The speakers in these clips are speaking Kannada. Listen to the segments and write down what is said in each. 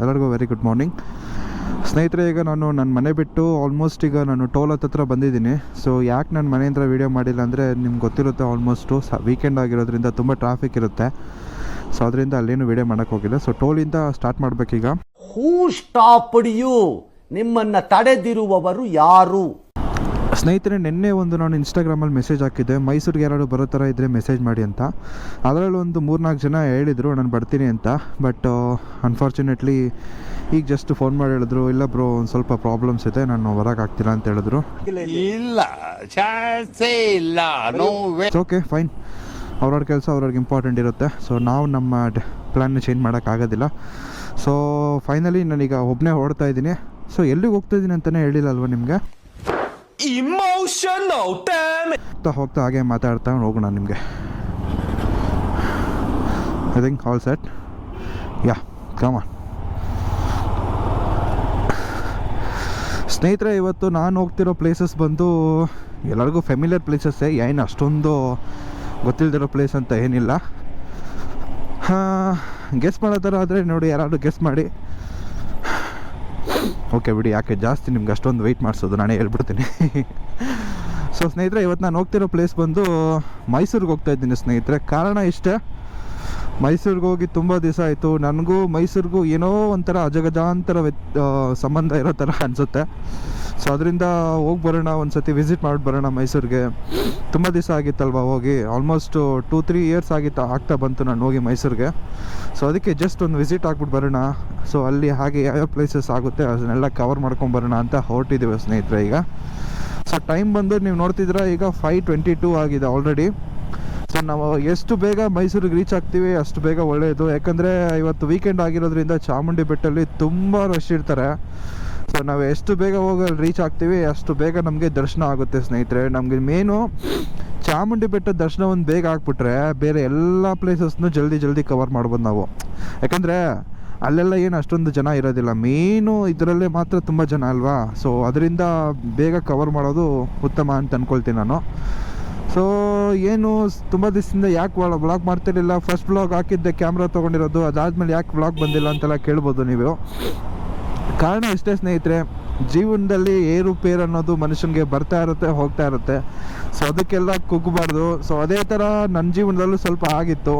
ಎಲ್ಲರಿಗೂ ವೆರಿ ಗುಡ್ ಮಾರ್ನಿಂಗ್ ಸ್ನೇಹಿತರೆ. ಈಗ ನನ್ನ ಮನೆ ಬಿಟ್ಟು ಆಲ್ಮೋಸ್ಟ್ ಈಗ ನಾನು ಟೋಲ್ ಹತ್ರ ಬಂದಿದ್ದೀನಿ. ಸೊ ಯಾಕೆ ನನ್ನ ಮನೆಯಿಂದ ವೀಡಿಯೋ ಮಾಡಿಲ್ಲ ಅಂದರೆ ನಿಮ್ಗೆ ಗೊತ್ತಿರುತ್ತೆ, ಆಲ್ಮೋಸ್ಟು ವೀಕೆಂಡ್ ಆಗಿರೋದ್ರಿಂದ ತುಂಬ ಟ್ರಾಫಿಕ್ ಇರುತ್ತೆ. ಸೊ ಅದರಿಂದ ಅಲ್ಲೇನು ವೀಡಿಯೋ ಮಾಡೋಕ್ಕೆ ಹೋಗಿಲ್ಲ. ಸೊ ಟೋಲಿಂದ ಸ್ಟಾರ್ಟ್ ಮಾಡಬೇಕೀಗ. Who stopped you? ನಿಮ್ಮನ್ನು ತಡೆದಿರುವವರು ಯಾರು? ಸ್ನೇಹಿತರೆ, ನಿನ್ನೆ ನಾನು ಇನ್ಸ್ಟಾಗ್ರಾಮಲ್ಲಿ ಮೆಸೇಜ್ ಹಾಕಿದ್ದೆ, ಮೈಸೂರಿಗೆ ಯಾರು ಬರೋ ಥರ ಇದ್ದರೆ ಮೆಸೇಜ್ ಮಾಡಿ ಅಂತ. ಅದರಲ್ಲಿ 3-4 ಜನ ಹೇಳಿದರು ನಾನು ಬರ್ತೀನಿ ಅಂತ. ಬಟ್ ಅನ್ಫಾರ್ಚುನೇಟ್ಲಿ ಈಗ ಜಸ್ಟ್ ಫೋನ್ ಮಾಡಿ ಹೇಳಿದ್ರು, ಇಲ್ಲ ಬ್ರೋ ಒಂದು ಸ್ವಲ್ಪ ಪ್ರಾಬ್ಲಮ್ಸ್ ಇದೆ, ನಾನು ಬರೋಕ್ಕಾಗ್ತಿಲ್ಲ ಅಂತ ಹೇಳಿದ್ರು. ಇಲ್ಲ, ಚಾನ್ಸೇ ಇಲ್ಲ, ನೋ ವೇ. ಓಕೆ ಫೈನ್, ಅವ್ರವ್ರ ಕೆಲಸ ಅವ್ರವ್ರಿಗೆ ಇಂಪಾರ್ಟೆಂಟ್ ಇರುತ್ತೆ. ಸೊ ನಾವು ನಮ್ಮ ಪ್ಲ್ಯಾನ್ನ ಚೇಂಜ್ ಮಾಡೋಕ್ಕಾಗೋದಿಲ್ಲ. ಸೊ ಫೈನಲಿ ನಾನೀಗ ಒಬ್ಬನೇ ಹೊರಡ್ತಾ ಇದ್ದೀನಿ. ಸೊ ಎಲ್ಲಿಗೆ ಹೋಗ್ತಾ ಇದ್ದೀನಿ ಅಂತಲೇ ಹೇಳಿಲ್ಲ ಅಲ್ವಾ ನಿಮಗೆ. ಹೋಗ್ತಾ ಹಾಗೆ ಮಾತಾಡ್ತಾ ಹೋಗೋಣ ನಿಮಗೆ. I think all set. Yeah come on. ಸ್ನೇಹಿತರೆ, ಇವತ್ತು ನಾನು ಹೋಗ್ತಿರೋ ಪ್ಲೇಸಸ್ ಬಂದು ಎಲ್ಲರಿಗೂ ಫೆಮಿಲಿಯರ್ ಪ್ಲೇಸಸ್ಸೇ, ಏನು ಅಷ್ಟೊಂದು ಗೊತ್ತಿಲ್ಲದಿರೋ ಪ್ಲೇಸ್ ಅಂತ ಏನಿಲ್ಲ. ಗೆಸ್ ಮಾಡೋ ಥರ ಆದರೆ ನೋಡಿ, ಯಾರಾದರೂ ಗೆಸ್ ಮಾಡಿ. ಓಕೆ ಬಿಡಿ, ಯಾಕೆ ಜಾಸ್ತಿ ನಿಮ್ಗೆ ಅಷ್ಟೊಂದು ವೆಯ್ಟ್ ಮಾಡಿಸೋದು, ನಾನೇ ಹೇಳ್ಬಿಡ್ತೀನಿ. ಸೊ ಸ್ನೇಹಿತರೆ, ಇವತ್ತು ನಾನು ಹೋಗ್ತಿರೋ ಪ್ಲೇಸ್ ಬಂದು ಮೈಸೂರಿಗೆ ಹೋಗ್ತಾ ಇದ್ದೀನಿ ಸ್ನೇಹಿತರೆ. ಕಾರಣ ಇಷ್ಟೇ, ಮೈಸೂರಿಗೆ ಹೋಗಿ ತುಂಬ ದಿವಸ ಆಯಿತು. ನನಗೂ ಮೈಸೂರಿಗೂ ಏನೋ ಒಂಥರ ಅಜಗಜಾಂತರ ಸಂಬಂಧ ಇರೋ ಥರ ಅನಿಸುತ್ತೆ. ಸೊ ಅದರಿಂದ ಹೋಗಿ ಬರೋಣ, ಒಂದು ಸತಿ ವಿಸಿಟ್ ಮಾಡಿ ಬರೋಣ ಮೈಸೂರಿಗೆ. ತುಂಬ ದಿವಸ ಆಗಿತ್ತಲ್ವ ಹೋಗಿ, ಆಲ್ಮೋಸ್ಟ್ 2-3 ಇಯರ್ಸ್ ಆಗ್ತಾ ಬಂತು ನಾನು ಹೋಗಿ ಮೈಸೂರಿಗೆ. ಸೊ ಅದಕ್ಕೆ ಜಸ್ಟ್ ಒಂದು ವಿಸಿಟ್ ಆಗ್ಬಿಟ್ಟು ಬರೋಣ. ಸೊ ಅಲ್ಲಿ ಹಾಗೆ ಯಾವ್ಯಾವ ಪ್ಲೇಸಸ್ ಆಗುತ್ತೆ ಅದನ್ನೆಲ್ಲ ಕವರ್ ಮಾಡ್ಕೊಂಬರೋಣ ಅಂತ ಹೊರಟಿದ್ದೀವಿ ಸ್ನೇಹಿತರೆ ಈಗ. ಸೊ ಟೈಮ್ ಬಂದು ನೀವು ನೋಡ್ತಿದ್ರೆ ಈಗ 5:22 ಆಗಿದೆ ಆಲ್ರೆಡಿ. ಸೊ ನಾವು ಎಷ್ಟು ಬೇಗ ಮೈಸೂರಿಗೆ ರೀಚ್ ಆಗ್ತೀವಿ ಅಷ್ಟು ಬೇಗ ಒಳ್ಳೆಯದು. ಯಾಕಂದರೆ ಇವತ್ತು ವೀಕೆಂಡ್ ಆಗಿರೋದ್ರಿಂದ ಚಾಮುಂಡಿ ಬೆಟ್ಟಲ್ಲಿ ತುಂಬ ರಶ್ ಇರ್ತಾರೆ. ಸೊ ನಾವು ಎಷ್ಟು ಬೇಗ ಹೋಗಿ ರೀಚ್ ಆಗ್ತೀವಿ ಅಷ್ಟು ಬೇಗ ನಮಗೆ ದರ್ಶನ ಆಗುತ್ತೆ ಸ್ನೇಹಿತರೆ. ನಮಗೆ ಮೇನು ಚಾಮುಂಡಿ ಬೆಟ್ಟದ ದರ್ಶನ ಒಂದು ಬೇಗ ಆಗಿಬಿಟ್ರೆ ಬೇರೆ ಎಲ್ಲ ಪ್ಲೇಸಸ್ನು ಜಲ್ದಿ ಕವರ್ ಮಾಡ್ಬೋದು ನಾವು. ಯಾಕಂದರೆ ಅಲ್ಲೆಲ್ಲ ಏನು ಅಷ್ಟೊಂದು ಜನ ಇರೋದಿಲ್ಲ, ಮೇನು ಇದರಲ್ಲೇ ಮಾತ್ರ ತುಂಬ ಜನ ಅಲ್ವಾ. ಸೊ ಅದರಿಂದ ಬೇಗ ಕವರ್ ಮಾಡೋದು ಉತ್ತಮ ಅಂತ ಅಂದ್ಕೊಳ್ತೀನಿ ನಾನು. ಸೊ ಏನು ತುಂಬ ದಿವಸದಿಂದ ಯಾಕೆ ವ್ಲಾಗ್ ಮಾಡ್ತಿರಲಿಲ್ಲ, ಫಸ್ಟ್ ವ್ಲಾಗ್ ಹಾಕಿದ್ದೆ ಕ್ಯಾಮ್ರಾ ತೊಗೊಂಡಿರೋದು, ಅದಾದಮೇಲೆ ಯಾಕೆ ವ್ಲಾಗ್ ಬಂದಿಲ್ಲ ಅಂತೆಲ್ಲ ಕೇಳ್ಬೋದು ನೀವು. ಕಾರಣ ಇಷ್ಟೇ ಸ್ನೇಹಿತರೆ, ಜೀವನದಲ್ಲಿ ಏರುಪೇರು ಅನ್ನೋದು ಮನುಷ್ಯನಿಗೆ ಬರ್ತಾ ಇರುತ್ತೆ ಹೋಗ್ತಾ ಇರುತ್ತೆ. ಸೊ ಅದಕ್ಕೆಲ್ಲ ಕುಗ್ಗಬಾರ್ದು. ಸೊ ಅದೇ ಥರ ನನ್ನ ಜೀವನದಲ್ಲೂ ಸ್ವಲ್ಪ ಆಗಿತ್ತು.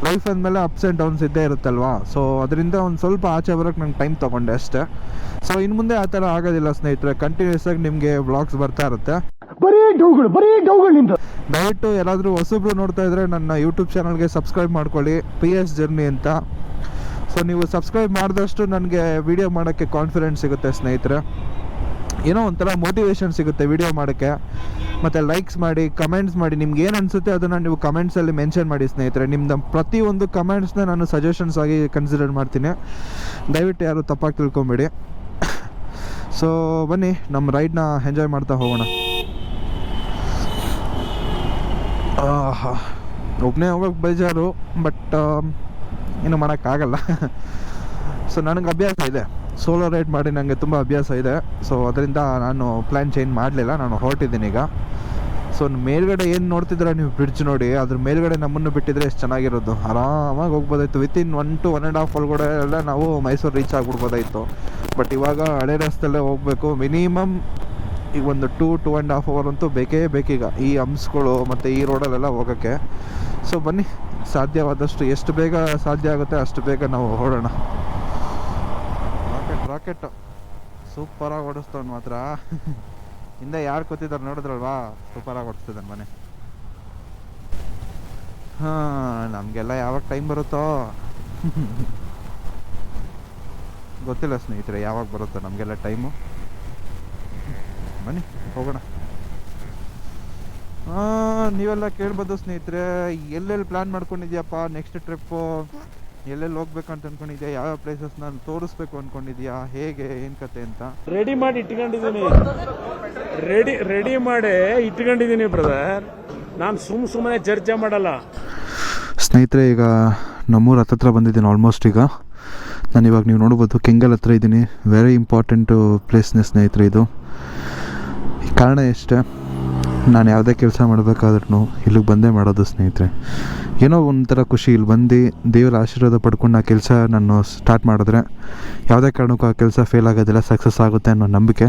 ಲೈಫ್ ಅಂದಮೇಲೆ ಅಪ್ಸ್ ಆ್ಯಂಡ್ ಡೌನ್ಸ್ ಇದ್ದೇ ಇರುತ್ತಲ್ವಾ. ಸೊ ಅದರಿಂದ ಒಂದು ಸ್ವಲ್ಪ ಆಚೆ ಬರೋಕ್ಕೆ ನಂಗೆ ಟೈಮ್ ತೊಗೊಂಡೆ ಅಷ್ಟೇ. ಸೊ ಇನ್ನು ಮುಂದೆ ಆ ಥರ ಆಗೋದಿಲ್ಲ ಸ್ನೇಹಿತರೆ, ಕಂಟಿನ್ಯೂಸ್ ಆಗಿ ನಿಮಗೆ ವ್ಲಾಗ್ಸ್ ಬರ್ತಾ ಇರುತ್ತೆ. ಬರೀ ಡೌಗಳು. ದಯವಿಟ್ಟು ಯಾರಾದರೂ ಹೊಸಬ್ರು ನೋಡ್ತಾ ಇದ್ರೆ ನನ್ನ ಯೂಟ್ಯೂಬ್ ಚಾನಲ್ಗೆ ಸಬ್ಸ್ಕ್ರೈಬ್ ಮಾಡ್ಕೊಳ್ಳಿ, PS ಜರ್ನಿ ಅಂತ. ಸೊ ನೀವು ಸಬ್ಸ್ಕ್ರೈಬ್ ಮಾಡಿದಷ್ಟು ನನಗೆ ವಿಡಿಯೋ ಮಾಡೋಕ್ಕೆ ಕಾನ್ಫಿಡೆನ್ಸ್ ಸಿಗುತ್ತೆ ಸ್ನೇಹಿತರೆ. ಏನೋ ಒಂಥರ ಮೋಟಿವೇಶನ್ ಸಿಗುತ್ತೆ ವಿಡಿಯೋ ಮಾಡೋಕ್ಕೆ. ಮತ್ತು ಲೈಕ್ಸ್ ಮಾಡಿ, ಕಮೆಂಟ್ಸ್ ಮಾಡಿ, ನಿಮ್ಗೆ ಏನು ಅನಿಸುತ್ತೆ ಅದನ್ನು ನೀವು ಕಮೆಂಟ್ಸಲ್ಲಿ ಮೆನ್ಷನ್ ಮಾಡಿ ಸ್ನೇಹಿತರೆ. ನಿಮ್ದು ಪ್ರತಿಯೊಂದು ಕಮೆಂಟ್ಸ್ನ ನಾನು ಸಜೆಷನ್ಸ್ ಆಗಿ ಕನ್ಸಿಡರ್ ಮಾಡ್ತೀನಿ. ದಯವಿಟ್ಟು ಯಾರು ತಪ್ಪಾಗಿ ತಿಳ್ಕೊಬೇಡಿ. ಸೊ ಬನ್ನಿ ನಮ್ಮ ರೈಡ್ನ ಎಂಜಾಯ್ ಮಾಡ್ತಾ ಹೋಗೋಣ. ಒಬ್ಬನೇ ಹೋಗೋಕ್ಕೆ ಬೇಜಾರು, ಬಟ್ ಏನು ಮಾಡೋಕ್ಕಾಗಲ್ಲ. ಸೊ ನನಗೆ ಅಭ್ಯಾಸ ಇದೆ, ಸೋಲೋ ರೈಡ್ ಮಾಡಿ ನನಗೆ ತುಂಬ ಅಭ್ಯಾಸ ಇದೆ. ಸೊ ಅದರಿಂದ ನಾನು ಪ್ಲ್ಯಾನ್ ಚೇಂಜ್ ಮಾಡಲಿಲ್ಲ, ನಾನು ಹೊರಟಿದ್ದೀನಿ ಈಗ. ಸೊ ಮೇಲ್ಗಡೆ ಏನು ನೋಡ್ತಿದ್ರೆ ನೀವು ಬ್ರಿಡ್ಜ್ ನೋಡಿ, ಅದ್ರ ಮೇಲ್ಗಡೆ ನಮ್ಮನ್ನು ಬಿಟ್ಟಿದ್ರೆ ಎಷ್ಟು ಚೆನ್ನಾಗಿರೋದು, ಆರಾಮಾಗಿ ಹೋಗ್ಬೋದಾಯಿತು. ವಿತಿನ್ 1 to 1.5 ಒಳಗಡೆ ಎಲ್ಲ ನಾವು ಮೈಸೂರು ರೀಚ್ ಆಗಿಬಿಡ್ಬೋದಾಯಿತು. ಬಟ್ ಇವಾಗ ಹಳೆ ರಸ್ತೆಯಲ್ಲೇ ಹೋಗಬೇಕು. ಮಿನಿಮಮ್ ಈಗ ಒಂದು 2-2.5 ಅವರ್ ಅಂತೂ ಬೇಕೀಗ ಈ ಹಂಪ್ಸ್ಗಳು ಮತ್ತು ಈ ರೋಡಲ್ಲೆಲ್ಲ ಹೋಗೋಕ್ಕೆ. ಸೊ ಬನ್ನಿ, ಸಾಧ್ಯವಾದಷ್ಟು ಎಷ್ಟು ಬೇಗ ಸಾಧ್ಯ ಆಗುತ್ತೆ ಅಷ್ಟು ಬೇಗ ನಾವು ಹೊರಡೋಣ. ರಾಕೆಟ್ ಸೂಪರಾಗಿ ಓಡಿಸ್ತವನು ಮಾತ್ರ. ಹಿಂದೆ ಯಾರು ಕೂತಿದ್ದಾರೆ ನೋಡಿದ್ರಲ್ವಾ, ಸೂಪರಾಗಿ ಓಡಿಸ್ತಿದ್ದಾನೆ ಮನೆ. ನಮಗೆಲ್ಲ ಯಾವಾಗ ಟೈಮ್ ಬರುತ್ತೋ ಗೊತ್ತಿಲ್ಲ ಸ್ನೇಹಿತರೆ, ಯಾವಾಗ ಬರುತ್ತೋ ನಮಗೆಲ್ಲ ಟೈಮು. ಬನ್ನಿ ಹೋಗೋಣ. ನೀವೆಲ್ಲ ಕೇಳ್ಬೋದು ಸ್ನೇಹಿತರೆ, ಎಲ್ಲೆಲ್ಲಿ ಪ್ಲ್ಯಾನ್ ಮಾಡ್ಕೊಂಡಿದ್ಯಪ್ಪ ನೆಕ್ಸ್ಟ್ ಟ್ರಿಪ್ಪು, ಎಲ್ಲೆಲ್ಲಿ ಹೋಗ್ಬೇಕಂತ ಅಂದ್ಕೊಂಡಿದ್ಯಾ, ಯಾವ್ಯಾವ ಪ್ಲೇಸಸ್ ನಾನು ತೋರಿಸ್ಬೇಕು ಅಂದ್ಕೊಂಡಿದ್ಯಾ, ಹೇಗೆ ಏನು ಕತೆ ಅಂತ. ರೆಡಿ ಮಾಡಿ ಇಟ್ಕೊಂಡಿದ್ದೀನಿ ಬ್ರದರ್. ನಾನು ಸುಮ್ಮನೆ ಚರ್ಚೆ ಮಾಡಲ್ಲ ಸ್ನೇಹಿತರೆ. ಈಗ ನಮ್ಮೂರ ಹತ್ರ ಬಂದಿದ್ದೀನಿ ಆಲ್ಮೋಸ್ಟ್. ಈಗ ನಾನು ಇವಾಗ ನೀವು ನೋಡ್ಬೋದು ಕೆಂಗಲ್ ಹತ್ರ ಇದ್ದೀನಿ. ವೆರಿ ಇಂಪಾರ್ಟೆಂಟು ಪ್ಲೇಸ್ನೇ ಸ್ನೇಹಿತರೆ ಇದು. ಕಾರಣ ಎಷ್ಟೇ, ನಾನು ಯಾವುದೇ ಕೆಲಸ ಮಾಡಬೇಕಾದ್ರೂ ಇಲ್ಲಿಗೆ ಬಂದೇ ಮಾಡೋದು ಸ್ನೇಹಿತರೆ. ಏನೋ ಒಂಥರ ಖುಷಿ, ಇಲ್ಲಿ ಬಂದು ದೇವರ ಆಶೀರ್ವಾದ ಪಡ್ಕೊಂಡು ಆ ಕೆಲಸ ನಾನು ಸ್ಟಾರ್ಟ್ ಮಾಡಿದ್ರೆ ಯಾವುದೇ ಕಾರಣಕ್ಕೂ ಆ ಕೆಲಸ ಫೇಲ್ ಆಗೋದಿಲ್ಲ, ಸಕ್ಸಸ್ ಆಗುತ್ತೆ ಅನ್ನೋ ನಂಬಿಕೆ.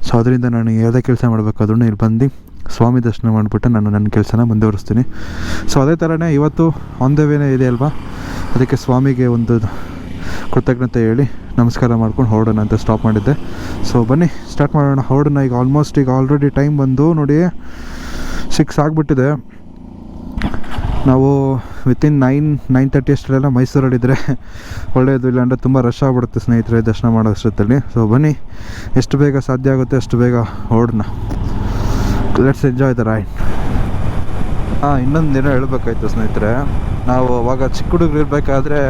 ಸೊ ಅದರಿಂದ ನಾನು ಯಾವುದೇ ಕೆಲಸ ಮಾಡಬೇಕಾದ್ರೂ ಇಲ್ಲಿ ಬಂದು ಸ್ವಾಮಿ ದರ್ಶನ ಮಾಡಿಬಿಟ್ಟು ನಾನು ನನ್ನ ಕೆಲಸನ ಮುಂದುವರಿಸ್ತೀನಿ. ಸೊ ಅದೇ ಥರನೇ ಇವತ್ತು ಆನ್ ದ ವೇನೇ ಇದೆ ಅಲ್ವಾ, ಅದಕ್ಕೆ ಸ್ವಾಮಿಗೆ ಒಂದು ಕೃತಜ್ಞತೆ ಹೇಳಿ ನಮಸ್ಕಾರ ಮಾಡ್ಕೊಂಡು ಹೊರಡೋಣ ಅಂತ ಸ್ಟಾಪ್ ಮಾಡಿದ್ದೆ. ಸೊ ಬನ್ನಿ ಸ್ಟಾರ್ಟ್ ಮಾಡೋಣ, ಹೊರಡೋಣ. ಈಗ ಆಲ್ಮೋಸ್ಟ್ ಈಗ ಆಲ್ರೆಡಿ ಟೈಮ್ ಬಂದು ನೋಡಿ 6 ಆಗಿಬಿಟ್ಟಿದೆ. ನಾವು ವಿತಿನ್ 9:30 ಅಷ್ಟರೆಲ್ಲ ಮೈಸೂರಲ್ಲಿದ್ದರೆ ಒಳ್ಳೆಯದು, ಇಲ್ಲಾಂದರೆ ತುಂಬ ರಶ್ ಆಗಿಬಿಡುತ್ತೆ ಸ್ನೇಹಿತರೆ ದರ್ಶನ ಮಾಡೋ ಅಷ್ಟೊತ್ತಲ್ಲಿ. ಸೊ ಬನ್ನಿ ಎಷ್ಟು ಬೇಗ ಸಾಧ್ಯ ಆಗುತ್ತೆ ಅಷ್ಟು ಬೇಗ ಹೊರಡೋಣ. Let's enjoy the ride. ಇನ್ನೊಂದು ದಿನ ಹೇಳಬೇಕಾಯ್ತು ಸ್ನೇಹಿತರೆ, ನಾವು ಅವಾಗ ಚಿಕ್ಕ ಹುಡುಗರು ಇರಬೇಕಾದ್ರೆ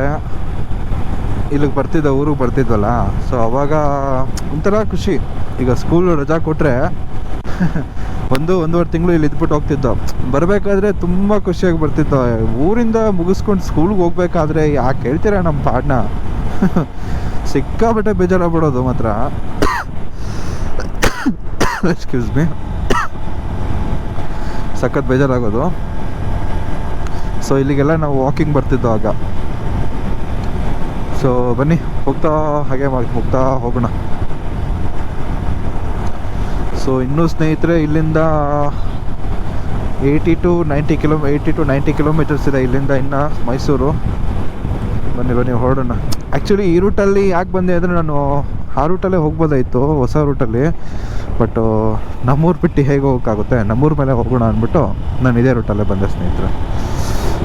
ಇಲ್ಲಿಗೆ ಬರ್ತಿದ್ದ, ಊರಿಗೆ ಬರ್ತಿದ್ವಲ್ಲ. ಸೊ ಅವಾಗ ಒಂಥರ ಖುಷಿ. ಈಗ ಸ್ಕೂಲ್ ರಜಾ ಕೊಟ್ಟರೆ 1-1.5 ತಿಂಗಳು ಇಲ್ಲಿ ಇದ್ಬಿಟ್ಟು ಹೋಗ್ತಿದ್ದೋ. ಬರಬೇಕಾದ್ರೆ ತುಂಬ ಖುಷಿಯಾಗಿ ಬರ್ತಿದ್ದೋ. ಊರಿಂದ ಮುಗಿಸ್ಕೊಂಡು ಸ್ಕೂಲ್ಗೆ ಹೋಗ್ಬೇಕಾದ್ರೆ ಯಾಕೆ ಹೇಳ್ತೀರಾ ನಮ್ಮ ಪಾಡ್ನ, ಸಿಕ್ಕಾಬಟ್ಟೆ ಬೇಜಾರಾಗ್ಬಿಡೋದು ಮಾತ್ರ. ಎಕ್ಸ್ಕ್ಯೂಸ್ ಮೀ, ಸಖತ್ ಬೇಜಾರಾಗೋದು. ಸೊ ಇಲ್ಲಿಗೆಲ್ಲ ನಾವು ವಾಕಿಂಗ್ ಬರ್ತಿದ್ದೋ ಆಗ. ಸೊ ಬನ್ನಿ ಹೋಗ್ತಾ ಹೋಗ್ತಾ ಹೋಗೋಣ. ಸೊ ಇನ್ನೂ ಸ್ನೇಹಿತರೆ ಇಲ್ಲಿಂದ 80 to 90 ಕಿಲೋಮೀಟರ್ಸ್ ಇದೆ ಇಲ್ಲಿಂದ ಇನ್ನು ಮೈಸೂರು. ಬನ್ನಿ ಹೊರಡೋಣ. ಆ್ಯಕ್ಚುಲಿ ಈ ರೂಟಲ್ಲಿ ಯಾಕೆ ಬಂದೆ ಅಂದರೆ ನಾನು ಆ ರೂಟಲ್ಲೇ ಹೋಗ್ಬೋದಾಯಿತು, ಹೊಸ ರೂಟಲ್ಲಿ. ಬಟ್ ನಮ್ಮೂರು ಬಿಟ್ಟು ಹೇಗೆ ಹೋಗೋಕ್ಕಾಗುತ್ತೆ, ನಮ್ಮೂರ ಮೇಲೆ ಹೋಗೋಣ ಅಂದ್ಬಿಟ್ಟು ನಾನು ಇದೇ ರೂಟಲ್ಲೇ ಬಂದೆ ಸ್ನೇಹಿತರೆ.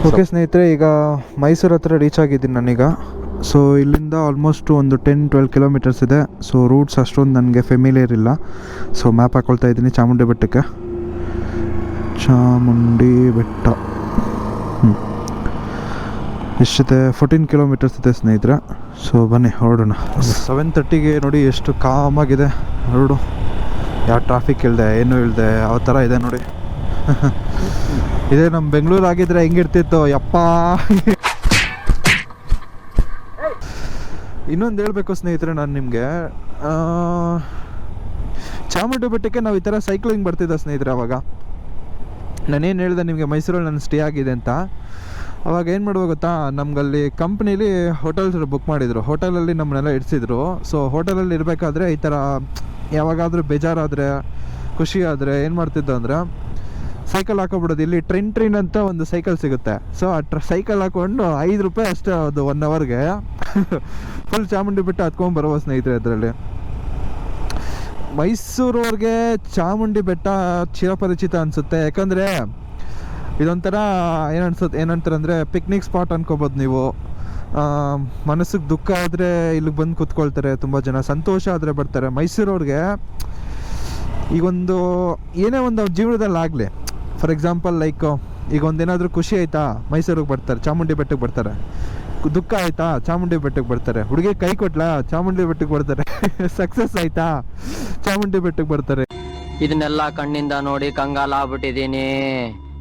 ಓಕೆ ಸ್ನೇಹಿತರೆ, ಈಗ ಮೈಸೂರು ಹತ್ರ ರೀಚ್ ಆಗಿದ್ದೀನಿ ನಾನೀಗ. ಸೊ ಇಲ್ಲಿಂದ ಆಲ್ಮೋಸ್ಟ್ ಒಂದು 10-12 ಕಿಲೋಮೀಟರ್ಸ್ ಇದೆ. ಸೊ ರೂಟ್ಸ್ ಅಷ್ಟೊಂದು ನನಗೆ ಫೆಮಿಲಿಯರ್ ಇಲ್ಲ. ಸೊ ಮ್ಯಾಪ್ ಹಾಕ್ಕೊಳ್ತಾ ಇದ್ದೀನಿ ಚಾಮುಂಡಿ ಬೆಟ್ಟಕ್ಕೆ. ಚಾಮುಂಡಿ ಬೆಟ್ಟ ಎಷ್ಟಿದೆ, 14 ಕಿಲೋಮೀಟರ್ಸ್ ಇದೆ ಸ್ನೇಹಿತರೆ. ಸೊ ಬನ್ನಿ ಹೊರಡೋಣ. 7:30ಗೆ ನೋಡಿ ಎಷ್ಟು ಕಾಮಾಗಿದೆ ರೋಡು, ಯಾವ ಟ್ರಾಫಿಕ್ ಇಲ್ಲದೆ ಏನೂ ಇಲ್ಲದೆ ಯಾವ ಥರ ಇದೆ ನೋಡಿ. ಇದೇ ನಮ್ಮ ಬೆಂಗಳೂರು ಆಗಿದ್ರೆ ಹೆಂಗಿರ್ತಿತ್ತು ಯಪ್ಪ. ಇನ್ನೊಂದು ಹೇಳಬೇಕು ಸ್ನೇಹಿತರೆ, ನಾನು ನಿಮಗೆ ಚಾಮುಂಡಿ ಬೆಟ್ಟಕ್ಕೆ ನಾವು ಈ ಥರ ಸೈಕ್ಲಿಂಗ್ ಬರ್ತಿದ್ದ ಸ್ನೇಹಿತರೆ. ಅವಾಗ ನಾನೇನು ಹೇಳಿದೆ ನಿಮಗೆ, ಮೈಸೂರಲ್ಲಿ ನಾನು ಸ್ಟೇ ಆಗಿದೆ ಅಂತ. ಅವಾಗ ಏನು ಮಾಡುವ ಗೊತ್ತಾ, ನಮಗಲ್ಲಿ ಕಂಪ್ನೀಲಿ ಹೋಟೆಲ್ಸ್ ಬುಕ್ ಮಾಡಿದರು, ಹೋಟೆಲಲ್ಲಿ ನಮ್ಮನ್ನೆಲ್ಲ ಇಡಿಸಿದ್ರು. ಸೊ ಹೋಟೆಲಲ್ಲಿ ಇರಬೇಕಾದ್ರೆ ಈ ಥರ ಯಾವಾಗಾದರೂ ಬೇಜಾರಾದರೆ ಖುಷಿ ಆದರೆ ಏನು ಮಾಡ್ತಿದ್ದೋ ಅಂದರೆ ಸೈಕಲ್ ಹಾಕೋಬಿಡೋದು. ಇಲ್ಲಿ ಟ್ರಿನ್ ಅಂತ ಒಂದು ಸೈಕಲ್ ಸಿಗುತ್ತೆ. ಸೊ ಆ ಸೈಕಲ್ ಹಾಕ್ಕೊಂಡು 5 ರೂಪಾಯಿ ಅಷ್ಟೇ ಅದು 1 ಅವರ್ಗೆ ಫುಲ್ ಚಾಮುಂಡಿ ಬೆಟ್ಟ ಹತ್ಕೊಂಡು ಬರುವ ಸ್ನೇಹಿತರೆ. ಅದರಲ್ಲಿ ಮೈಸೂರವ್ರಿಗೆ ಚಾಮುಂಡಿ ಬೆಟ್ಟ ಚಿರಪರಿಚಿತ ಅನಿಸುತ್ತೆ. ಯಾಕಂದರೆ ಇದೊಂಥರ ಏನಂತಾರೆ ಅಂದರೆ ಪಿಕ್ನಿಕ್ ಸ್ಪಾಟ್ ಅನ್ಕೋಬೋದು ನೀವು. ಮನಸ್ಸಿಗೆ ದುಃಖ ಆದರೆ ಇಲ್ಲಿಗೆ ಬಂದು ಕೂತ್ಕೊಳ್ತಾರೆ ತುಂಬ ಜನ, ಸಂತೋಷ ಆದರೆ ಬರ್ತಾರೆ. ಮೈಸೂರವ್ರಿಗೆ ಈಗೊಂದು ಏನೇ ಒಂದು ಅವ್ರ ಜೀವನದಲ್ಲಿ ಆಗಲಿ, ಫಾರ್ ಎಕ್ಸಾಂಪಲ್ ಲೈಕ್ ಈಗ ಒಂದೇನಾದರೂ ಖುಷಿ ಆಯಿತಾ ಮೈಸೂರಿಗೆ ಬರ್ತಾರೆ, ಚಾಮುಂಡಿ ಬೆಟ್ಟಕ್ಕೆ ಬರ್ತಾರೆ. ದುಃಖ ಆಯಿತಾ ಚಾಮುಂಡಿ ಬೆಟ್ಟಕ್ಕೆ ಬರ್ತಾರೆ. ಹುಡುಗಿ ಕೈ ಕೊಟ್ಲಾ ಚಾಮುಂಡಿ ಬೆಟ್ಟಕ್ಕೆ ಬರ್ತಾರೆ. ಸಕ್ಸಸ್ ಆಯಿತಾ ಚಾಮುಂಡಿ ಬೆಟ್ಟಕ್ಕೆ ಬರ್ತಾರೆ. ಇದನ್ನೆಲ್ಲ ಕಣ್ಣಿಂದ ನೋಡಿ ಕಂಗಾಲ ಆಗ್ಬಿಟ್ಟಿದೀನಿ.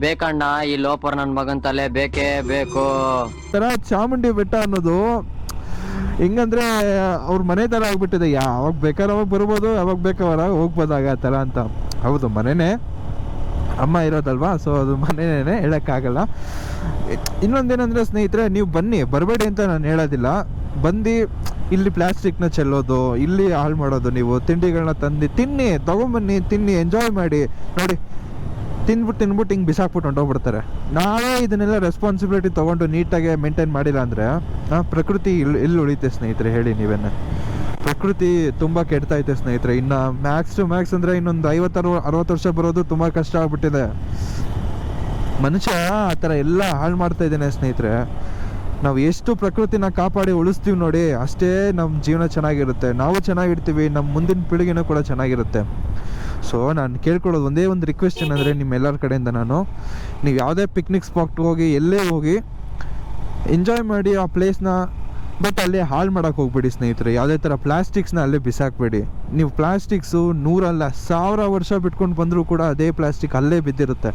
ಬೇಕಣ್ಣ ಈ ಲೋಪರ್ ನನ್ ಮಗನ್ ತಲೆ ಬೇಕೇ ಬೇಕು. ತರ ಚಾಮುಂಡಿ ಬೆಟ್ಟ ಅನ್ನೋದು ಹೆಂಗಂದ್ರೆ ಅವ್ರ ಮನೆ ತರ ಆಗ್ಬಿಟ್ಟಿದೆ. ಯಾವಾಗ ಬೇಕಾದ್ರೆ ಅವಾಗ ಬರ್ಬೋದು, ಯಾವಾಗ ಬೇಕಾದ್ರೆ ಹೋಗ್ಬೋದಾಗ ಆ ಥರ ಅಂತ. ಹೌದು ಮನೆನೇ, ಅಮ್ಮ ಇರೋದಲ್ವಾ, ಸೊ ಅದು ಮನೆನೇ ಹೇಳೋಕ್ಕಾಗಲ್ಲ. ಇನ್ನೊಂದೇನೆಂದರೆ ಸ್ನೇಹಿತರೆ, ನೀವು ಬನ್ನಿ, ಬರಬೇಡಿ ಅಂತ ನಾನು ಹೇಳೋದಿಲ್ಲ. ಬಂದು ಇಲ್ಲಿ ಪ್ಲಾಸ್ಟಿಕ್ನ ಚೆಲ್ಲೋದು, ಇಲ್ಲಿ ಹಾಳು ಮಾಡೋದು, ನೀವು ತಿಂಡಿಗಳನ್ನ ತಂದು ತಿನ್ನಿ, ತೊಗೊಂಬನ್ನಿ, ತಿನ್ನಿ, ಎಂಜಾಯ್ ಮಾಡಿ. ನೋಡಿ ತಿನ್ಬಿಟ್ಟು ಹಿಂಗೆ ಬಿಸಾಕ್ಬಿಟ್ಟು ಹೊಂಟೋಗ್ಬಿಡ್ತಾರೆ. ನಾವೇ ಇದನ್ನೆಲ್ಲ ರೆಸ್ಪಾನ್ಸಿಬಿಲಿಟಿ ತೊಗೊಂಡು ನೀಟಾಗಿ ಮೇಂಟೈನ್ ಮಾಡಿಲ್ಲ ಅಂದರೆ ಪ್ರಕೃತಿ ಇಲ್ಲಿ ಉಳಿತೆ ಸ್ನೇಹಿತರೆ. ಹೇಳಿ ನೀವೇನೆ, ಪ್ರಕೃತಿ ತುಂಬ ಕೆಡ್ತೈತೆ ಸ್ನೇಹಿತರೆ. ಇನ್ನು ಮ್ಯಾಕ್ಸ್ ಟು ಮ್ಯಾಕ್ಸ್ ಅಂದರೆ ಇನ್ನೊಂದು 50-60 ವರ್ಷ ಬರೋದು ತುಂಬ ಕಷ್ಟ ಆಗ್ಬಿಟ್ಟಿದೆ. ಮನುಷ್ಯ ಆ ಥರ ಎಲ್ಲ ಹಾಳು ಮಾಡ್ತಾ ಇದ್ದೇನೆ ಸ್ನೇಹಿತರೆ. ನಾವು ಎಷ್ಟು ಪ್ರಕೃತಿನ ಕಾಪಾಡಿ ಉಳಿಸ್ತೀವಿ ನೋಡಿ, ಅಷ್ಟೇ ನಮ್ಮ ಜೀವನ ಚೆನ್ನಾಗಿರುತ್ತೆ, ನಾವು ಚೆನ್ನಾಗಿರ್ತೀವಿ, ನಮ್ಮ ಮುಂದಿನ ಪೀಳಿಗೆನೂ ಕೂಡ ಚೆನ್ನಾಗಿರುತ್ತೆ. ಸೊ ನಾನು ಕೇಳ್ಕೊಳ್ಳೋದು ಒಂದೇ ಒಂದು ರಿಕ್ವೆಸ್ಟ್ ಏನಂದರೆ ನಿಮ್ಮೆಲ್ಲರ ಕಡೆಯಿಂದ, ನೀವು ಯಾವುದೇ ಪಿಕ್ನಿಕ್ ಸ್ಪಾಟ್ಗೆ ಹೋಗಿ ಎಲ್ಲೇ ಹೋಗಿ ಎಂಜಾಯ್ ಮಾಡಿ ಆ ಪ್ಲೇಸ್ನ, ಬಟ್ ಅಲ್ಲೇ ಹಾಳು ಮಾಡೋಕ್ಕೆ ಹೋಗ್ಬೇಡಿ ಸ್ನೇಹಿತರೆ. ಯಾವುದೇ ಥರ ಪ್ಲಾಸ್ಟಿಕ್ಸ್ನ ಅಲ್ಲೇ ಬಿಸಾಕಬೇಡಿ. ನೀವು ಪ್ಲಾಸ್ಟಿಕ್ಸು 100-1000 ವರ್ಷ ಬಿಟ್ಕೊಂಡು ಬಂದರೂ ಕೂಡ ಅದೇ ಪ್ಲಾಸ್ಟಿಕ್ ಅಲ್ಲೇ ಬಿದ್ದಿರುತ್ತೆ.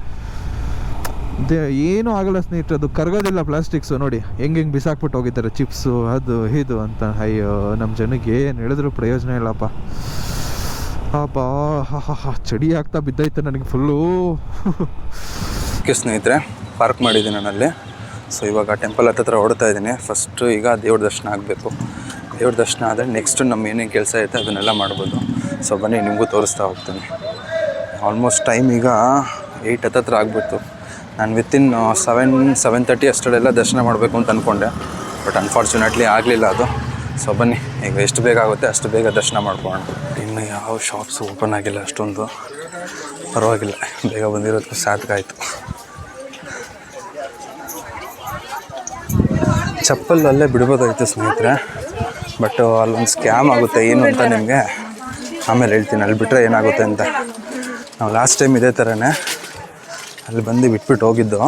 ಏನೂ ಆಗಲ್ಲ ಸ್ನೇಹಿತರೆ, ಅದು ಕರಗೋದಿಲ್ಲ ಪ್ಲಾಸ್ಟಿಕ್ಸು. ನೋಡಿ ಹೆಂಗೆ ಬಿಸಾಕ್ಬಿಟ್ಟು ಹೋಗಿದ್ದಾರೆ ಚಿಪ್ಸು ಅದು ಇದು ಅಂತ. ಅಯ್ಯೋ, ನಮ್ಮ ಜನಕ್ಕೆ ಏನು ಹೇಳಿದ್ರು ಪ್ರಯೋಜನ ಇಲ್ಲಪ್ಪ. ಅಬ್ಬಾ ಚಳಿ ಆಗ್ತಾ ಬಿದ್ದೈತೆ ನನಗೆ ಫುಲ್ಲು. ಓಕೆ ಸ್ನೇಹಿತರೆ, ಪಾರ್ಕ್ ಮಾಡಿದ್ದೀನಿ ನಾನು ಅಲ್ಲಿ. ಸೊ ಇವಾಗ ಟೆಂಪಲ್ ಹತ್ರ ಓಡ್ತಾ ಇದ್ದೀನಿ. ಫಸ್ಟು ಈಗ ದೇವ್ರ ದರ್ಶನ ಆಗಬೇಕು. ದೇವ್ರ ದರ್ಶನ ಆದರೆ ನೆಕ್ಸ್ಟ್ ನಮ್ಮ ಏನೇನು ಕೆಲಸ ಐತೆ ಅದನ್ನೆಲ್ಲ ಮಾಡ್ಬೋದು. ಸೊ ಬನ್ನಿ ನಿಮಗೂ ತೋರಿಸ್ತಾ ಹೋಗ್ತೀನಿ. ಆಲ್ಮೋಸ್ಟ್ ಟೈಮ್ ಈಗ 8 ಹತ್ರ ಆಗ್ಬಿಟ್ಟು ನಾನು ವಿತಿನ್ 7:30 ಅಷ್ಟರಲ್ಲೆಲ್ಲ ದರ್ಶನ ಮಾಡಬೇಕು ಅಂತ ಅಂದ್ಕೊಂಡೆ. ಬಟ್ ಅನ್ಫಾರ್ಚುನೇಟ್ಲಿ ಆಗಲಿಲ್ಲ ಅದು. ಸೊ ಬನ್ನಿ ಈಗ ಎಷ್ಟು ಬೇಗ ಆಗುತ್ತೆ ಅಷ್ಟು ಬೇಗ ದರ್ಶನ ಮಾಡ್ಕೊಳ್ಳೋಣ. ಇನ್ನು ಯಾವ ಶಾಪ್ಸ್ ಓಪನ್ ಆಗಿಲ್ಲ ಅಷ್ಟೊಂದು, ಪರವಾಗಿಲ್ಲ, ಬೇಗ ಬಂದಿರೋದು ಸಾಕಾಯಿತು. ಚಪ್ಪಲ್ ಅಲ್ಲೇ ಬಿಡ್ಬೋದಾಗಿತ್ತು ಸ್ನೇಹಿತರೆ, ಬಟ್ ಅಲ್ಲೊಂದು ಸ್ಕ್ಯಾಮ್ ಆಗುತ್ತೆ. ಏನು ಅಂತ ನಿಮಗೆ ಆಮೇಲೆ ಹೇಳ್ತೀನಿ, ಅಲ್ಲಿ ಬಿಟ್ಟರೆ ಏನಾಗುತ್ತೆ ಅಂತ. ನಾವು ಲಾಸ್ಟ್ ಟೈಮ್ ಇದೇ ಥರನೇ ಅಲ್ಲಿ ಬಂದು ಬಿಟ್ಬಿಟ್ಟು ಹೋಗಿದ್ದು.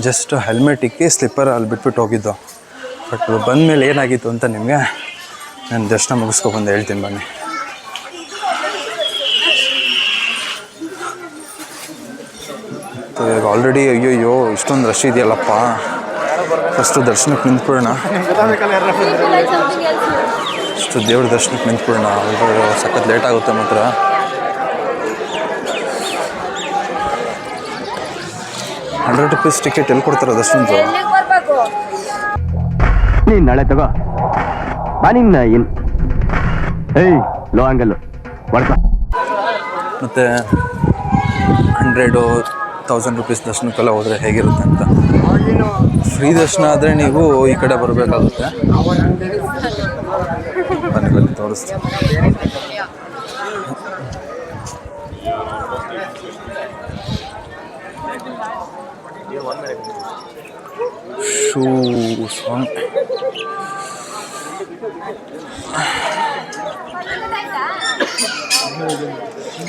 ಜಸ್ಟ್ ಹೆಲ್ಮೆಟ್ ಇಕ್ಕಿ ಸ್ಲಿಪ್ಪರ್ ಅಲ್ಲಿ ಬಿಟ್ಬಿಟ್ಟು ಹೋಗಿದ್ದು. ಬಟ್ ಬಂದಮೇಲೆ ಏನಾಗಿತ್ತು ಅಂತ ನಿಮಗೆ ನಾನು ದರ್ಶನ ಮುಗಿಸ್ಕೊಬಂದು ಹೇಳ್ತೀನಿ ಬನ್ನಿ. ಈಗ ಆಲ್ರೆಡಿ ಅಯ್ಯೋ ಇಷ್ಟೊಂದು ರಶ್ ಇದೆಯಲ್ಲಪ್ಪ. ಫಸ್ಟು ದರ್ಶನಕ್ಕೆ ನಿಂತ್ಬಿಡೋಣ, ಅಷ್ಟು ದೇವ್ರ ದರ್ಶನಕ್ಕೆ ನಿಂತ್ಬಿಡೋಣ. ಅವರು ಸಖತ್ ಲೇಟ್ ಆಗುತ್ತೆ ಮಾತ್ರ. ₹100 ಟಿಕೆಟ್ ಎಲ್ಲಿ ಕೊಡ್ತಾರೆ ದರ್ಶನದ್ದು? ನೀನು ನಾಳೆ ತಗೋ ಬಾ. ನಿನ್ನ ಏನು ಏಯ್ ಲೋ ಹಂಗಲ್ಲು ಹೊಡ್ಕ. ಮತ್ತು 100,000 ದರ್ಶನಕ್ಕೆಲ್ಲ ಹೋದರೆ ಹೇಗಿರುತ್ತೆ ಅಂತ. ಫ್ರೀ ದರ್ಶನ ಆದರೆ ನೀವು ಈ ಕಡೆ ಬರಬೇಕಾಗುತ್ತೆ. ಬನ್ನಿ ಬನ್ನಿ ತೋರಿಸ್ತೀನಿ.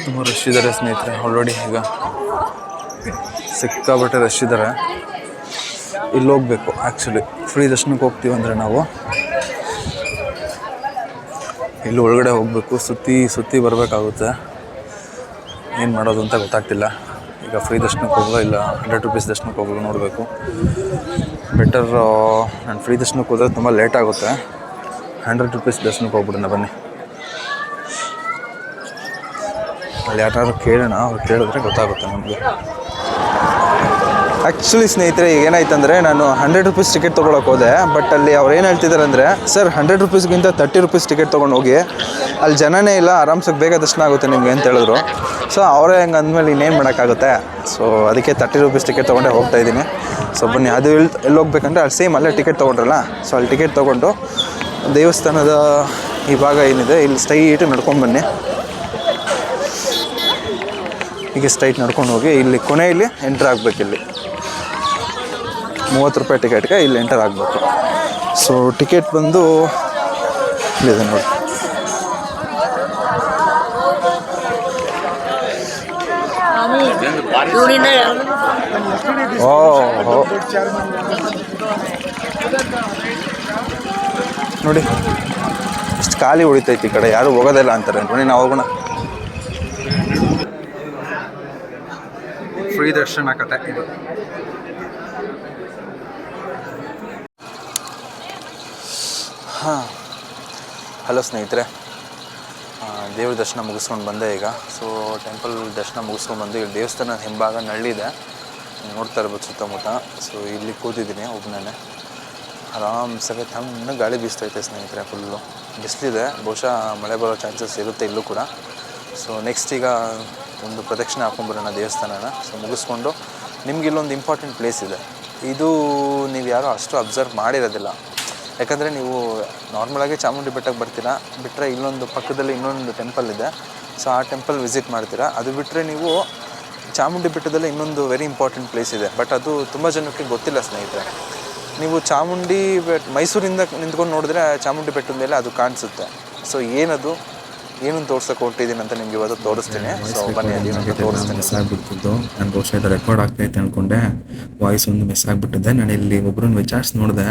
ತುಂಬ ರಶ್ ಇದ್ದಾರೆ ಸ್ನೇಹಿತರೆ. ಆಲ್ರೆಡಿ ಈಗ ಸಿಕ್ಕಾಬಟ್ಟೆ ರಶ್ ಇದ್ದಾರೆ. ಇಲ್ಲಿ ಹೋಗ್ಬೇಕು. ಆ್ಯಕ್ಚುಲಿ ಫ್ರೀ ದರ್ಶನಕ್ಕೆ ಹೋಗ್ತೀವಿ ಅಂದರೆ ನಾವು ಇಲ್ಲಿ ಒಳಗಡೆ ಹೋಗಬೇಕು. ಸುತ್ತಿ ಬರಬೇಕಾಗುತ್ತೆ. ಏನು ಮಾಡೋದು ಅಂತ ಗೊತ್ತಾಗ್ತಿಲ್ಲ. ಈಗ ಫ್ರೀ ದರ್ಶನಕ್ಕೆ ಹೋಗಲ್ಲ, ಇಲ್ಲ ₹100 ದರ್ಶನಕ್ಕೆ ಹೋಗಲು ನೋಡಬೇಕು. ಬೆಟರ್ ನಾನು ಫ್ರೀ ದರ್ಶನಕ್ಕೆ ಹೋದರೆ ತುಂಬ ಲೇಟ್ ಆಗುತ್ತೆ. ₹100 ದರ್ಶನಕ್ಕೆ ಹೋಗ್ಬಿಡೋಣ ಬನ್ನಿ. ಅಲ್ಲಿ ಯಾರು ಕೇಳೋಣ, ಅವ್ರು ಕೇಳಿದ್ರೆ ಗೊತ್ತಾಗುತ್ತೆ ನಮಗೆ. ಆ್ಯಕ್ಚುಲಿ ಸ್ನೇಹಿತರೆ ಈಗ ಏನಾಯ್ತಂದರೆ ನಾನು ₹100 ಟಿಕೆಟ್ ತೊಗೊಳಕ್ಕೆ ಹೋದೆ. ಬಟ್ ಅಲ್ಲಿ ಅವ್ರು ಏನು ಹೇಳ್ತಿದ್ದಾರೆ ಅಂದರೆ, ಸರ್ ₹100ಗಿಂತ ₹30 ಟಿಕೆಟ್ ತೊಗೊಂಡು ಹೋಗಿ, ಅಲ್ಲಿ ಜನನೇ ಇಲ್ಲ, ಆರಾಮ್ಸಾಗಿ ಬೇಗ ದರ್ಶನ ಆಗುತ್ತೆ ನಿಮಗೆ ಅಂತ ಹೇಳಿದ್ರು. ಸೊ ಅವರೇ ಹಂಗೆ ಅಂದಮೇಲೆ ಇನ್ನೇನು ಮಾಡೋಕ್ಕಾಗುತ್ತೆ. ಸೊ ಅದಕ್ಕೆ ₹30 ಟಿಕೆಟ್ ತೊಗೊಂಡೇ ಹೋಗ್ತಾಯಿದ್ದೀನಿ. ಸೊ ಬನ್ನಿ, ಅದು ಎಲ್ಲಿ ಹೋಗ್ಬೇಕಂದ್ರೆ ಅಲ್ಲಿ ಸೇಮ್ ಅಲ್ಲೇ ಟಿಕೆಟ್ ತೊಗೊಂಡ್ರಲ್ಲ, ಸೊ ಅಲ್ಲಿ ಟಿಕೆಟ್ ತೊಗೊಂಡು ದೇವಸ್ಥಾನದ ಈ ಭಾಗ ಏನಿದೆ ಇಲ್ಲಿ ಸ್ಟ್ರೈಟ್ ನಡ್ಕೊಂಡು ಬನ್ನಿ. ಹೀಗೆ ಸ್ಟ್ರೈಟ್ ನಡ್ಕೊಂಡು ಹೋಗಿ ಇಲ್ಲಿ ಕೊನೆಯಲ್ಲಿ ಎಂಟ್ರ್ ಆಗಬೇಕು. ಇಲ್ಲಿ ₹30 ಟಿಕೆಟ್ಗೆ ಇಲ್ಲಿ ಎಂಟರ್ ಆಗಬೇಕು. ಸೊ ಟಿಕೆಟ್ ಬಂದು ಇಲ್ಲಿದೆ ನೋಡಿ. ಓಹೋ ನೋಡಿ ಇಷ್ಟು ಖಾಲಿ ಉಳಿತೈತಿ ಈ ಕಡೆ, ಯಾರು ಹೋಗೋದಿಲ್ಲ ಅಂತಾರೆ. ನೋಡಿ ನಾವು ಹೋಗೋಣ. ಫ್ರೀ ದರ್ಶನ ಕತೆ ಇದು. ಹಲೋ ಸ್ನೇಹಿತರೆ, ದೇವ್ರ ದರ್ಶನ ಮುಗಿಸ್ಕೊಂಡು ಬಂದೆ ಈಗ. ಸೊ ಟೆಂಪಲ್ ದರ್ಶನ ಮುಗಿಸ್ಕೊಂಡು ಬಂದು ಇಲ್ಲಿ ದೇವಸ್ಥಾನ ಹಿಂಭಾಗ ನಳ್ಳಿದೆ, ನೋಡ್ತಾ ಇರ್ಬೋದು ಸುತ್ತಮುತ್ತ. ಸೊ ಇಲ್ಲಿ ಕೂತಿದ್ದೀನಿ ಒಬ್ಬನೇ. ಆರಾಮ್ಸಾಗೆ ತಣ್ಣ ಗಾಳಿ ಬೀಸ್ತೈತೆ ಸ್ನೇಹಿತರೆ. ಫುಲ್ಲು ಬಿಸಿಲಿದೆ, ಬಹುಶಃ ಮಳೆ ಬರೋ ಚಾನ್ಸಸ್ ಇರುತ್ತೆ ಇಲ್ಲೂ ಕೂಡ. ಸೊ ನೆಕ್ಸ್ಟ್ ಈಗ ಒಂದು ಪ್ರದಕ್ಷಿಣೆ ಹಾಕ್ಕೊಂಬರೋಣ ದೇವಸ್ಥಾನನ. ಸೊ ಮುಗಿಸ್ಕೊಂಡು ನಿಮ್ಗೆ ಇಲ್ಲೊಂದು ಇಂಪಾರ್ಟೆಂಟ್ ಪ್ಲೇಸ್ ಇದೆ. ಇದು ನೀವು ಯಾರೂ ಅಷ್ಟು ಅಬ್ಸರ್ವ್ ಮಾಡಿರೋದಿಲ್ಲ. ಯಾಕಂದರೆ ನೀವು ನಾರ್ಮಲಾಗಿ ಚಾಮುಂಡಿ ಬೆಟ್ಟಕ್ಕೆ ಬರ್ತೀರಾ, ಬಿಟ್ಟರೆ ಇಲ್ಲೊಂದು ಪಕ್ಕದಲ್ಲಿ ಇನ್ನೊಂದು ಟೆಂಪಲ್ ಇದೆ. ಸೊ ಆ ಟೆಂಪಲ್ ವಿಸಿಟ್ ಮಾಡ್ತೀರಾ. ಅದು ಬಿಟ್ಟರೆ ನೀವು ಚಾಮುಂಡಿ ಬೆಟ್ಟದಲ್ಲಿ ಇನ್ನೊಂದು ವೆರಿ ಇಂಪಾರ್ಟೆಂಟ್ ಪ್ಲೇಸ್ ಇದೆ. ಬಟ್ ಅದು ತುಂಬ ಜನಕ್ಕೆ ಗೊತ್ತಿಲ್ಲ ಸ್ನೇಹಿತರೆ. ನೀವು ಚಾಮುಂಡಿ ಮೈಸೂರಿಂದ ನಿಂತ್ಕೊಂಡು ನೋಡಿದ್ರೆ ಚಾಮುಂಡಿ ಬೆಟ್ಟದ ಮೇಲೆ ಅದು ಕಾಣಿಸುತ್ತೆ. ಸೊ ಏನದು ಏನು ತೋರ್ಸಕ್ಕೆ ಹೊರಟಿದ್ದೀನಿ ಅಂತ ನಿಮ್ಗೆ ಇವತ್ತು ತೋರಿಸ್ತೀನಿ. ಸೊ ಬನ್ನಿ, ಅದೇನಂತ ತೋರಿಸ್ತೀನಿ. ಮಿಸ್ ಆಗಿಬಿಟ್ಟಿದ್ದು ನಾನು ಬಹುಶಃ ಇದು ರೆಕಾರ್ಡ್ ಆಗ್ತೈತೆ ಅಂದ್ಕೊಂಡೆ. ವಾಯ್ಸ್ ಒಂದು ಮಿಸ್ ಆಗಿಬಿಟ್ಟಿದೆ. ನಾನು ಇಲ್ಲಿ ಒಬ್ಬರನ್ನ ವಿಚಾರಿಸಿ ನೋಡಿದೆ,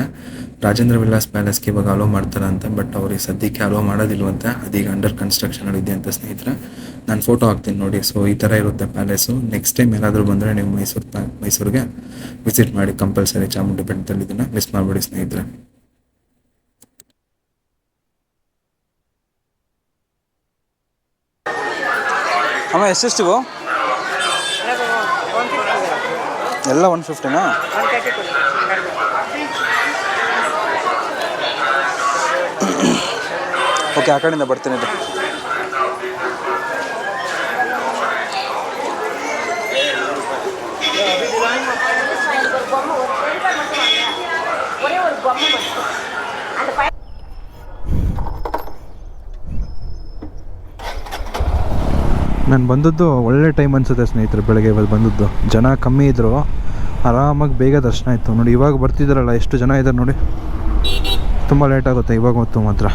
ರಾಜೇಂದ್ರ ವಿಲಾಸ್ ಪ್ಯಾಲೇಸ್ಗೆ ಇವಾಗ ಅಲೋ ಮಾಡ್ತಾರೆ ಅಂತ. ಬಟ್ ಅವ್ರಿಗೆ ಸದ್ಯಕ್ಕೆ ಅಲೋ ಮಾಡೋದಿಲ್ವಂತೆ, ಅದೀಗ ಅಂಡರ್ ಕನ್ಸ್ಟ್ರಕ್ಷನ್ ಇದೆ ಅಂತ ಸ್ನೇಹಿತರೆ. ನಾನು ಫೋಟೋ ಹಾಕ್ತೀನಿ ನೋಡಿ. ಸೊ ಈ ಥರ ಇರುತ್ತೆ ಪ್ಯಾಲೇಸು. ನೆಕ್ಸ್ಟ್ ಟೈಮ್ ಏನಾದರೂ ಬಂದರೆ ನೀವು ಮೈಸೂರಿಗೆ ವಿಸಿಟ್ ಮಾಡಿ ಕಂಪಲ್ಸರಿ. ಚಾಮುಂಡಿ ಬೆಟ್ಟದಲ್ಲಿ ಇದನ್ನು ಮಿಸ್ ಮಾಡಬೇಡಿ ಸ್ನೇಹಿತರೆ. ಅಮ್ಮ ಎಷ್ಟೆಷ್ಟಿವು ಎಲ್ಲ 150ನಾ? ಓಕೆ, ಆ ಕಡೆಯಿಂದ ಬರ್ತೀನಿ. ನಾನು ಬಂದದ್ದು ಒಳ್ಳೆ ಟೈಮ್ ಅನಿಸುತ್ತೆ ಸ್ನೇಹಿತರೆ. ಬೆಳಗ್ಗೆ ಇವತ್ತು ಬಂದದ್ದು ಜನ ಕಮ್ಮಿ ಇದ್ದರು, ಆರಾಮಾಗಿ ಬೇಗ ದರ್ಶನ ಆಯಿತು ನೋಡಿ. ಇವಾಗ ಬರ್ತಿದ್ದಾರಲ್ಲ ಎಷ್ಟು ಜನ ಇದ್ದಾರೆ ನೋಡಿ, ತುಂಬ ಲೇಟ್ ಆಗುತ್ತೆ ಇವಾಗ ಹೊತ್ತು ಮಾತ್ರ.